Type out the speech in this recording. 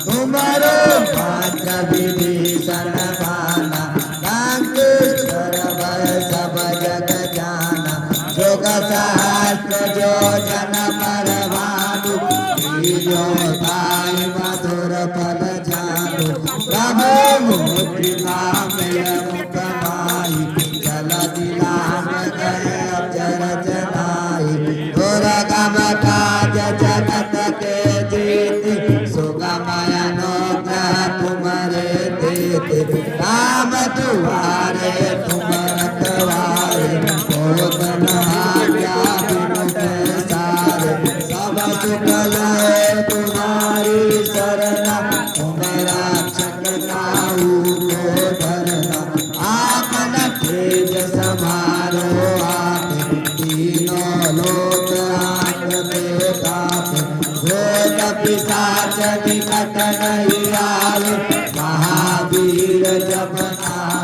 तुम्हारो मंत्र विभीषण भाना लंकेश्वर भय सब जग जाना जोग सहस्त्र जो जन पर भानु जो ताई मधुर फल जानु प्रभु मुद्रिका मेल मुख माई जल दिलान गए अक्षर जनाई दुर्गम काज जगत के जीति सुगमय अनुग्रह तुम्हारे देते राम दुआरे तुम रखवारे बहुत आज्ञा बिनु सारे सब सुख लय तुम्हारी शरणा तुम रक्षक काहू को डरना आपन तेज समारो आप तीनों लोक आपके ताप भूत पिशाच निकट नहीं आए महावीर जब नाम